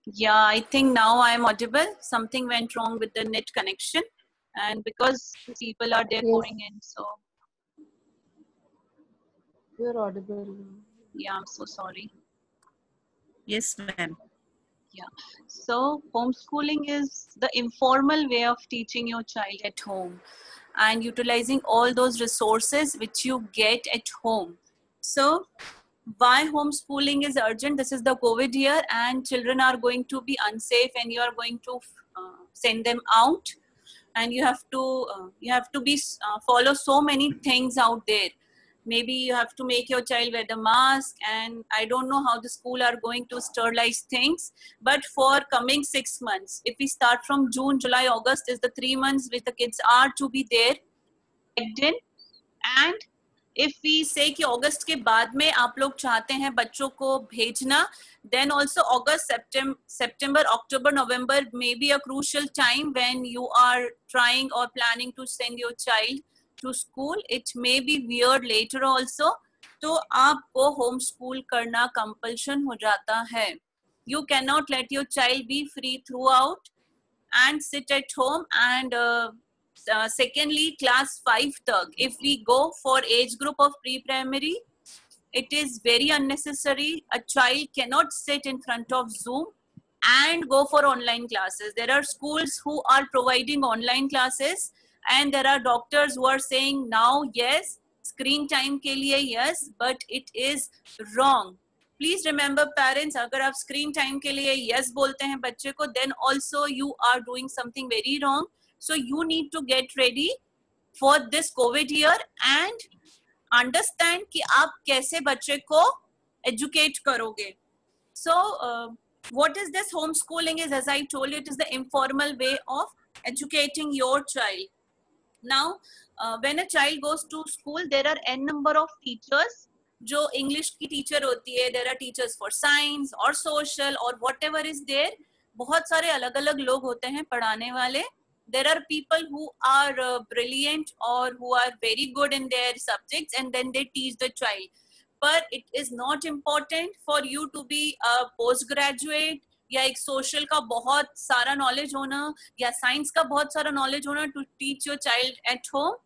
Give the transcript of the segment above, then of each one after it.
Yeah, I think now I'm audible. Something went wrong with the net connection, and because people are there Yes. pouring in, so You're audible. yeah, I'm so sorry. Yes, ma'am. Yeah. So homeschooling is the informal way of teaching your child at home and utilizing all those resources which you get at home. So why homeschooling is urgent? This is the COVID year and children are going to be unsafe and you are going to send them out, and you have to be follow so many things out there. Maybe you have to make your child wear the mask, and I don't know how the school are going to sterilize things. But for coming 6 months, if we start from June, July, August is the 3 months which the kids are to be there checked in. And if we say कि अगस्त के बाद में आप लोग चाहते हैं बच्चों को भेजना, then also August, September, October, November may be a crucial time when you are trying or planning to send your child to school. It may be weird later also. तो आपको होम स्कूल करना compulsion हो जाता है. You cannot let your child be free throughout and sit at home. And secondly, class 5 tak, if we go for age group of pre-primary, it is very unnecessary. A child cannot sit in front of Zoom and go for online classes. There are schools who are providing online classes, and there are doctors who are saying now yes, screen time के लिए yes, but it is wrong. Please remember parents, अगर आप screen time के लिए yes बोलते हैं बच्चे को, then also you are doing something very wrong. So you need to get ready for this COVID year and understand कि आप कैसे बच्चे को educate करोगे. So what is this homeschooling is, as I told you, it is the informal way of educating your child. Now when a child goes to school, there are n number of teachers. जो English की teacher होती है, there are teachers for science और social और whatever is there. बहुत सारे अलग अलग लोग होते हैं पढ़ाने वाले. There are people who are brilliant or who are very good in their subjects, and then they teach the child. But it is not important for you to be a postgraduate या एक social का बहुत सारा knowledge होना या science का बहुत सारा नॉलेज होना to teach your child at home.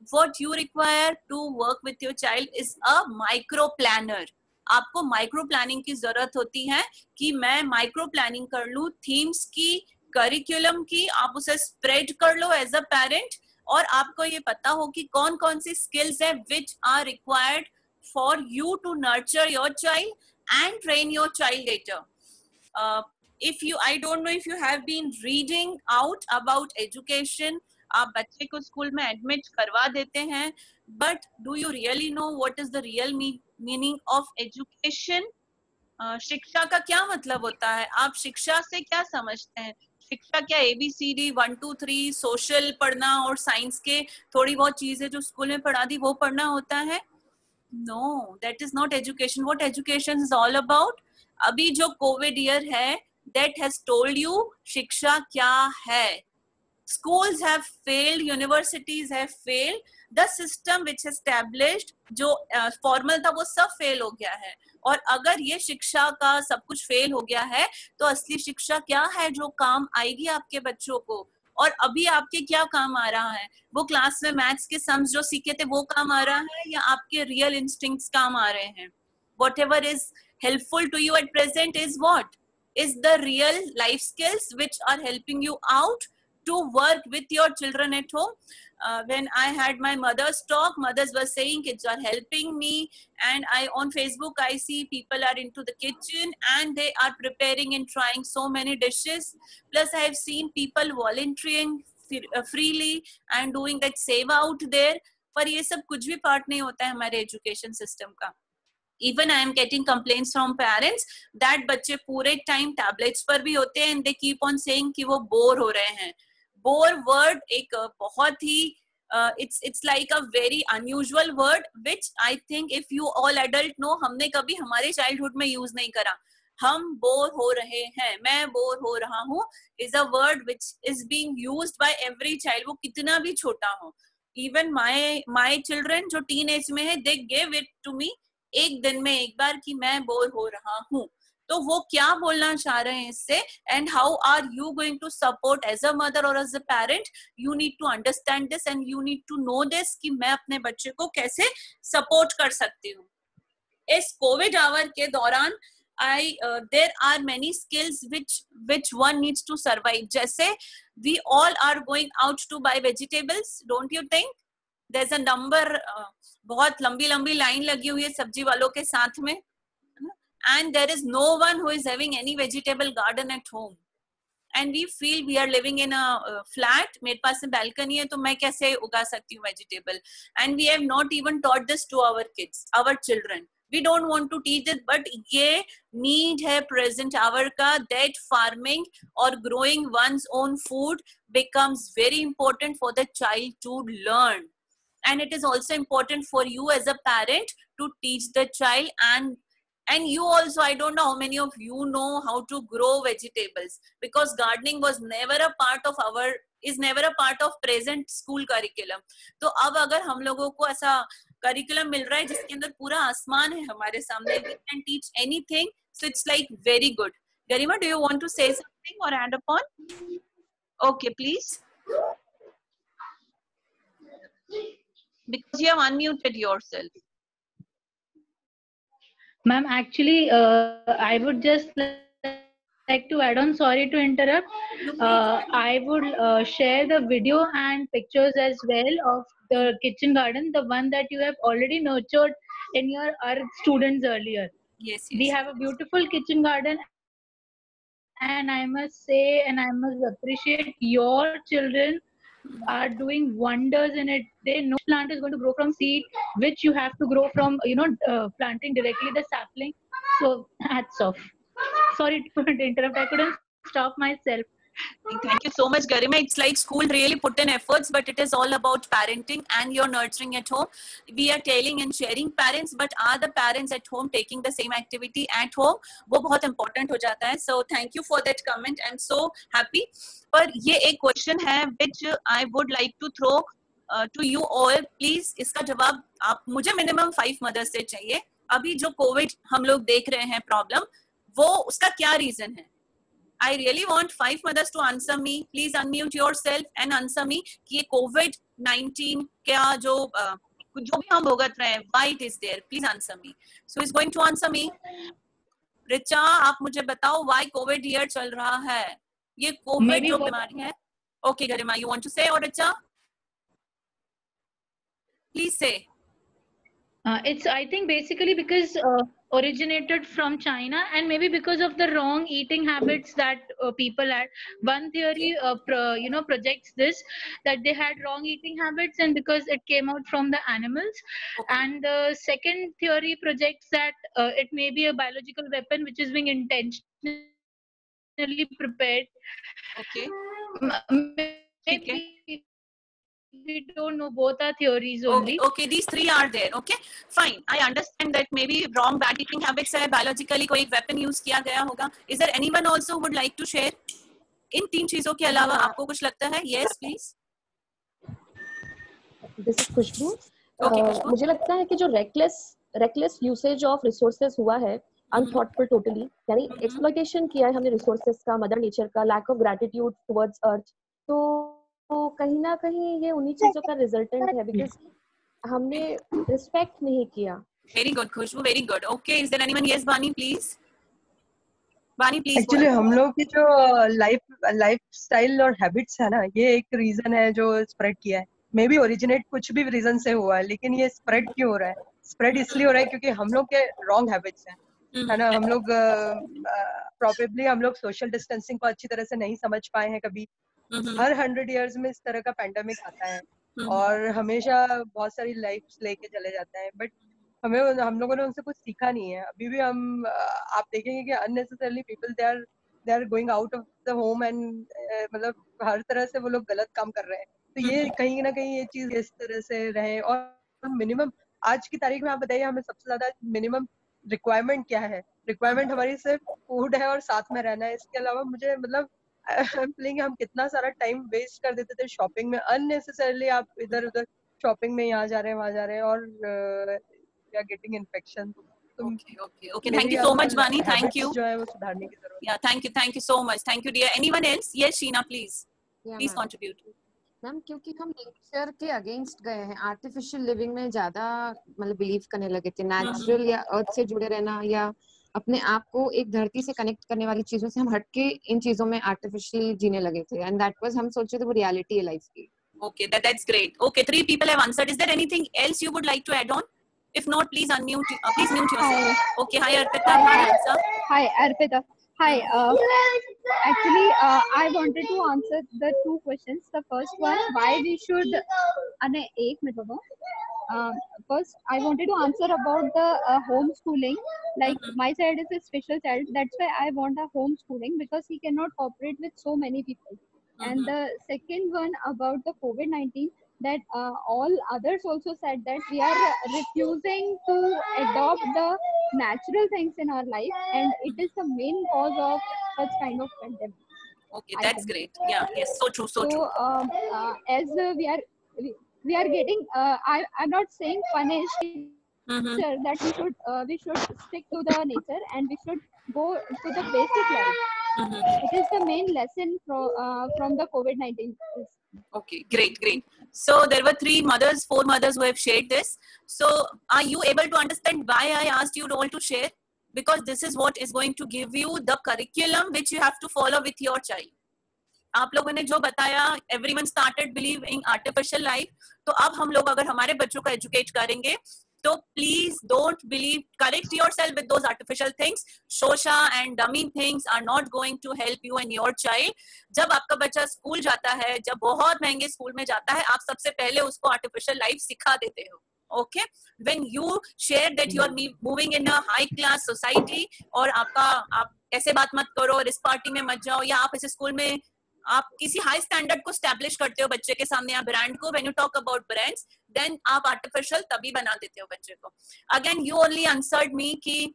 What you require to work with your child is a micro planner. आपको माइक्रो प्लानिंग की जरूरत होती है कि मैं माइक्रो प्लानिंग कर लूं थीम्स की, करिकुलम की. आप उसे स्प्रेड कर लो एज अ पेरेंट, और आपको ये पता हो कि कौन कौन सी स्किल्स है which are required for you to nurture your child and train your child later. I don't know if you have been reading out about education. आप बच्चे को स्कूल में एडमिट करवा देते हैं, but do you really know what is the real meaning of education? शिक्षा का क्या मतलब होता है? आप शिक्षा से क्या समझते हैं? शिक्षा क्या ABCD 1 2 3 सोशल पढ़ना और साइंस के थोड़ी बहुत चीजें जो स्कूल में पढ़ा दी वो पढ़ना होता है? No, that is not education. What education is all about? अभी जो कोविड ईयर है, that has told you शिक्षा क्या है. Schools have failed, universities have failed. The system which established जो फॉर्मल था वो सब फेल हो गया है. और अगर ये शिक्षा का सब कुछ फेल हो गया है तो असली शिक्षा क्या है जो काम आएगी आपके बच्चों को? और अभी आपके क्या काम आ रहा है? वो क्लास में मैथ्स के सम्स जो सीखे थे वो काम आ रहा है या आपके रियल इंस्टिंक्ट्स काम आ रहे हैं? Whatever is helpful to you at present is what? Is the real life skills which are helping you out to work with your children at home. When I had my mother's talk, mothers were saying kids are helping me, and on Facebook I see people are into the kitchen and they are preparing and trying so many dishes. Plus I have seen people volunteering freely and doing that save out there. पर ये सब कुछ भी part नहीं होता है हमारे education system का. Even I am getting complaints from parents that बच्चे पूरे टाइम टैबलेट्स पर भी होते हैं and they keep on saying कि वो बोर हो रहे हैं. बोर वर्ड एक बहुत ही it's like a very unusual word which I think if you all adult know, हमने कभी हमारे चाइल्डहुड में यूज नहीं करा. हम बोर हो रहे हैं, मैं बोर हो रहा हूँ is a word which is being used by every child, वो कितना भी छोटा हो. इवन माय चिल्ड्रन जो टीन एज में है, they give it to me एक दिन में एक बार कि मैं बोर हो रहा हूँ. तो वो क्या बोलना चाह रहे हैं इससे, and how are you going to support as a mother और as a parent. You need to understand this and you need to know this कि मैं अपने बच्चे को कैसे सपोर्ट कर सकती हूँ. इस कोविड आवर के दौरान there are many skills which one needs to survive. जैसे we all are going out to buy vegetables, don't you think? There's a number, बहुत लंबी लंबी लाइन लगी हुई है सब्जी वालों के साथ में, and there is no one who is having any vegetable garden at home. And we feel we are living in a flat, मेरे पास में balcony है तो मैं कैसे उगा सकती हूँ vegetable. And we have not even taught this to our kids, our children. We don't want to teach it, but ये need है present hour का, that farming or growing one's own food becomes very important for the child to learn. And it is also important for you as a parent to teach the child, and you also, I don't know how many of you know how to grow vegetables, because gardening was never a part of our, is never a part of present school curriculum. तो अब अगर हम लोगों को ऐसा curriculum मिल रहा है जिसके अंदर पूरा आसमान है हमारे सामने, we can teach anything, so it's like very good. Garima, do you want to say something or add upon? Okay, please. Because you have unmuted yourself. Ma'am, actually, I would just like to add on, sorry to interrupt. I would share the video and pictures as well of the kitchen garden, the one that you have already nurtured in your Earth students earlier. Yes, We have a beautiful kitchen garden, and I must say, and I must appreciate your children are doing wonders in it. They know plant is going to grow from seed, which you have to grow from, planting directly the sapling. So hats off. Sorry to interrupt. I couldn't stop myself. Thank you so much, Garima. It's like school really put in efforts, but it is all about parenting and your nurturing at home. We are telling and sharing parents, but are the parents at home taking the same activity at home? वो बहुत important हो जाता है. So thank you for that comment. I'm so happy. पर ये एक question है which I would like to throw to you all. Please इसका जवाब आप मुझे minimum 5 mothers से चाहिए. अभी जो COVID हम लोग देख रहे हैं problem, वो उसका क्या reason है? I really want 5 mothers to answer me. Please unmute yourself and answer me कि ये COVID-19 क्या जो भी हम भुगत रहे हैं, why it is there? Please answer me. So is going to answer me. Richa, आप मुझे बताओ why COVID year चल रहा है? ये COVID जो बीमारी है. Okay, Garima, you want to say or Richa? Please say. It's, I think, basically because originated from China, and maybe because of the wrong eating habits that people had. One theory, projects this, that they had wrong eating habits, and because it came out from the animals. Okay. And the second theory projects that it may be a biological weapon which is being intentionally prepared. Okay. Maybe we don't know, both are theories only. Okay, these three are there. Okay, fine. I understand that maybe wrong bad eating habits है, biologically कोई weapon use किया गया होगा. Is there anyone also would like to share? इन तीन चीजों के अलावा आपको कुछ लगता है? Yes, please. This is Khushboo. Okay, खुशबू. मुझे लगता है कि जो reckless usage of resources हुआ है, unthoughtful totally, यानी exploitation किया है हमने resources का, mother nature का, lack of gratitude towards earth. तो कहीं ना कहीं ये उन्हीं चीजों का रिजल्टेंट है, बिकॉज हमने रिस्पेक्ट नहीं किया. Very good Khushboo, very good. Okay, is there anyone? Yes Bani please. Bani please. Actually हम लोग की जो लाइफ स्टाइल और हैबिट्स है ना, ये एक रीजन है जो स्प्रेड किया है. मे बी ओरिजिनेट कुछ भी रीजन से हुआ है, लेकिन ये स्प्रेड क्यों हो रहा है? स्प्रेड इसलिए हो रहा है क्योंकि हम लोग के रॉन्ग हैबिट्स हैं, है ना. हम लोग प्रोबेबली हम लोग सोशल डिस्टेंसिंग को अच्छी तरह से नहीं समझ पाए हैं. कभी हर 100 इयर्स में इस तरह का पैंडेमिक आता है और हमेशा बहुत सारी लाइफ्स लेके चले जाता है, बट हम लोगों ने उनसे कुछ सीखा नहीं है. अभी भी हम आप देखेंगे कि unnecessarily people they are going out of the home and मतलब हर तरह से वो लोग गलत काम कर रहे हैं. तो ये कहीं ना कहीं ये चीज इस तरह से रहे. और मिनिमम आज की तारीख में आप बताइए, हमें सबसे ज्यादा मिनिमम रिक्वायरमेंट क्या है? रिक्वायरमेंट हमारी सिर्फ फूड है और साथ में रहना है। इसके अलावा मुझे मतलब फीलिंग हम कितना सारा टाइम वेस्ट कर देते थे शॉपिंग में अननेसेसरली। आप इधर उधर शॉपिंग में यहाँ जा रहे हैं वहां जा रहे हैं और या गेटिंग इन्फेक्शन। तो Okay. Thank you so much, Vani. Thank you. जो है वो सुधारने की जरूरत Yeah, thank you so much. Thank you, dear. Anyone else? Yes, Sheena, please. Please contribute. Ma'am क्योंकि हम नेचर के अगेंस्ट गए हैं, आर्टिफिशियल लिविंग में ज्यादा मतलब बिलीव करने लगे थे। नेचुरल या अर्थ से जुड़े रहना या अपने आप को एक धरती से कनेक्ट करने वाली चीजों से हम हटके इन चीजों में आर्टिफिशियल जीने लगे थे, एंड दैट वाज हम सोचे थे वो रियलिटी है लाइफ की। Okay, that's great. Okay, 3 people have answered. Is there anything else you would like to add on? If not, please unmute. Please mute yourself. Hi. Okay, hi Arpita. Hi Arpita. Hi. Actually, I wanted to answer the 2 questions. The first one, why we should. एक minute Baba. First, I wanted to answer about the homeschooling. Like my child is a special child. That's why I want a homeschooling because he cannot cooperate with so many people. And the second one about the COVID-19. That all others also said that we are refusing to adopt the natural things in our life, and it is the main cause of such kind of pandemic. Okay, that's great. Yeah, yes, so true, so true. As we are getting, I'm not saying punished, that we should stick to the nature and we should go to the basic life. It is the main lesson from the COVID-19. Okay, great. So there were 4 mothers who have shared this. So are you able to understand why I asked you all to share? Because this is what is going to give you the curriculum which you have to follow with your child. आप लोगों ने जो बताया, everyone started believing artificial life. तो अब हम लोग अगर हमारे बच्चों को एजुकेट करेंगे तो please don't believe, correct yourself with those artificial things. शोशा and dummy things are not going to help you and your child. जब आपका बच्चा स्कूल जाता है, जब बहुत महंगे स्कूल में जाता है, आप सबसे पहले उसको आर्टिफिशियल लाइफ सिखा देते हो. Okay, when you share that you are moving in a high class society और आप ऐसे बात मत करो और इस पार्टी में मत जाओ, या आप इस स्कूल में आप किसी हाई स्टैंडर्ड को स्टैब्लिश करते हो बच्चे के सामने, या ब्रांड को, when you talk about brands, then आप आर्टिफिशियल तभी बना देते हो बच्चे को. Again you only answered me कि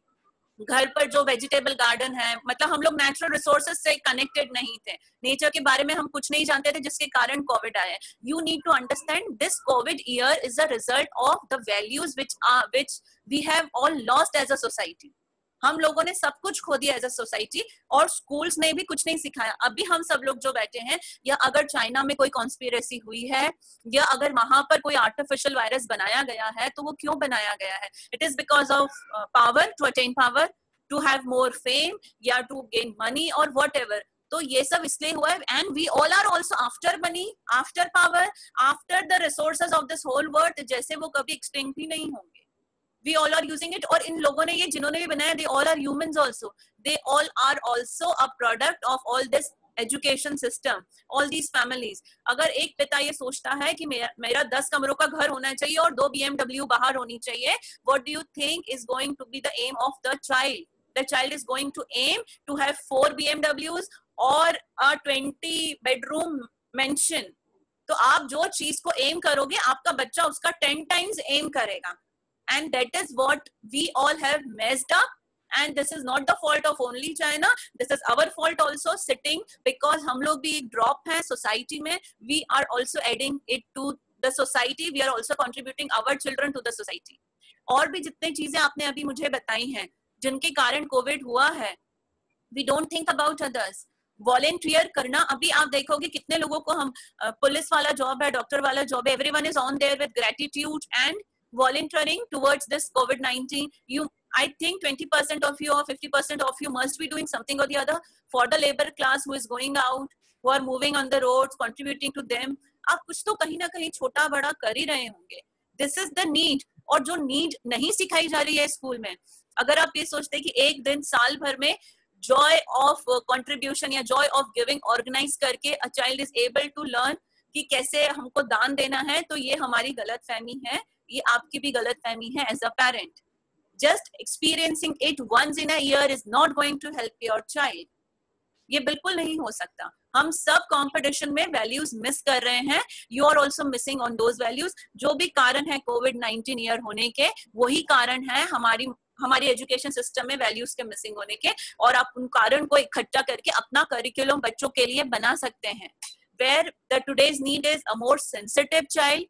घर पर जो वेजिटेबल गार्डन है, मतलब हम लोग नेचुरल रिसोर्सेज से कनेक्टेड नहीं थे, नेचर के बारे में हम कुछ नहीं जानते थे, जिसके कारण कोविड आया. You need to understand this Covid year is a result of the values which we have all lost as a society. हम लोगों ने सब कुछ खो दिया एज अ सोसाइटी, और स्कूल्स ने भी कुछ नहीं सिखाया. अभी हम सब लोग जो बैठे हैं, या अगर चाइना में कोई कॉन्स्पिरेसी हुई है, या अगर वहां पर कोई आर्टिफिशियल वायरस बनाया गया है, तो वो क्यों बनाया गया है? It is because of power, to attain power, to have more fame, या टू गेन मनी और वॉट एवर. तो ये सब इसलिए हुआ है, and we all are also after money, after power, after the resources of this whole world, जैसे वो कभी एक्सटिंक्ट ही नहीं होंगे. We all are using it. और इन लोगों ने ये जिन्होंने भी बनाया, they all are humans also. They all are also a product of all this education system, all these families. अगर एक पिता ये सोचता है कि मेरा 10 कमरों का घर होना चाहिए और 2 BMW बाहर होनी चाहिए, what do you think is going to be the aim of the child? The child is going to aim to have 4 BMWs or a 20 bedroom mansion. तो आप जो चीज को एम करोगे, आपका बच्चा उसका 10 times एम करेगा. And that is what we all have messed up, and this is not the fault of only China, this is our fault also sitting, because हम लोग भी एक drop है society में. We are also adding it to the society, we are also contributing our children to the society. और भी जितने चीजें आपने अभी मुझे बताई हैं जिनके कारण कोविड हुआ है, we don't think about others. Volunteer करना, अभी आप देखोगे कितने लोगों को हम, पुलिस वाला जॉब है, डॉक्टर वाला जॉब है, everyone is on there with gratitude and volunteering towards this COVID-19. I think 20% of you or 50% of you must be doing something or the other for the labor class who is going out, who are moving on the roads, contributing to them. आप कुछ तो कहीं ना कहीं छोटा बड़ा कर ही रहे होंगे. This is the need. और जो नीड नहीं सिखाई जा रही है स्कूल में, अगर आप ये सोचते हैं कि एक दिन साल भर में joy of contribution या joy of giving organize करके a child is able to learn कि कैसे हमको दान देना है, तो ये हमारी गलत फहमी है, ये आपकी भी गलत फहमी है as a parent. Just experiencing it once in a year is not going to help your child. ये बिल्कुल नहीं हो सकता. हम सब कंपटीशन में वैल्यूज मिस कर रहे हैं. You are also missing on those values. जो भी कारण है कोविड-19 ईयर होने के, वही कारण है हमारी एजुकेशन सिस्टम में वैल्यूज के मिसिंग होने के, और आप उन कारण को इकट्ठा करके अपना करिकुलम बच्चों के लिए बना सकते हैं. Where the today's need is a more sensitive child,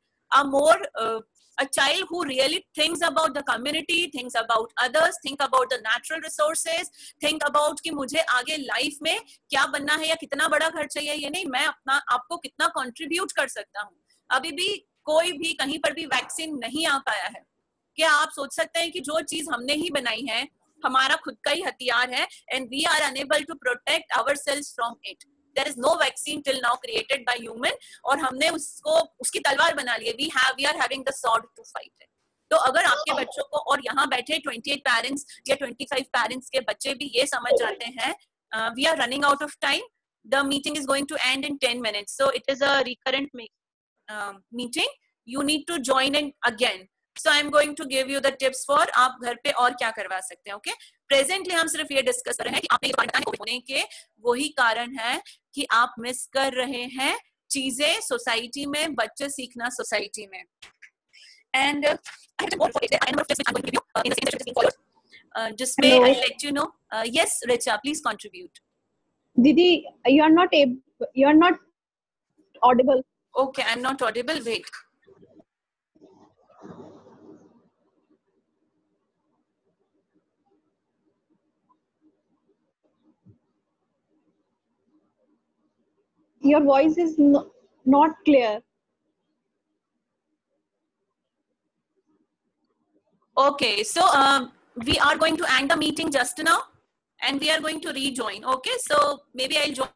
a child who really thinks about the community, thinks about others, think about the natural resources, think about कि मुझे आगे लाइफ में क्या बनना है या कितना बड़ा घर चाहिए, ये नहीं मैं अपना आपको कितना कंट्रीब्यूट कर सकता हूँ. अभी भी कोई भी कहीं पर भी वैक्सीन नहीं आ पाया है. क्या आप सोच सकते हैं कि जो चीज हमने ही बनाई है हमारा खुद का ही हथियार है, and we are unable to protect ourselves from it. There is no vaccine till now created by human, और हमने उसकी तलवार बना ली है. We are having the sword to fight it. तो अगर आपके बच्चों को, और यहाँ बैठे 28 पेरेंट्स या 25 पेरेंट्स के बच्चे भी ये समझ जाते हैं, we are running out of time. The meeting is going to end in 10 minutes. So it is a recurrent meeting. You need to join in again. So I'm going to give you the tips for आप घर पे और क्या करवा सकते हैं. Okay, presently हम सिर्फ ये डिस्कस कर रहे हैं कि आपने कोविड होने के वही कारण है कि आप मिस कर रहे हैं चीजें सोसाइटी में, बच्चे सीखना सोसाइटी में. एंड जिसमें I let you know. Yes Richa, please contribute. Didi, you are not audible. Okay, I'm not audible. Wait. Your voice is not clear. Okay, so we are going to end the meeting just now, and we are going to rejoin. Okay, so maybe I'll join.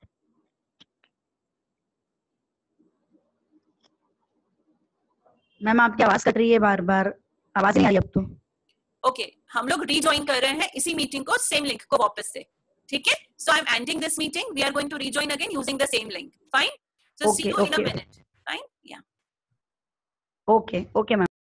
Ma'am आपकी आवाज cut रही है, बार बार आवाज नहीं आ रही अब तो. Okay, हम लोग रीजॉइन कर रहे हैं इसी मीटिंग को, सेम लिंक को वापस से. ठीक है, so I am ending this meeting. We are going to rejoin again using the same link. Fine, so see you in a minute. Fine, yeah. Okay ma'am.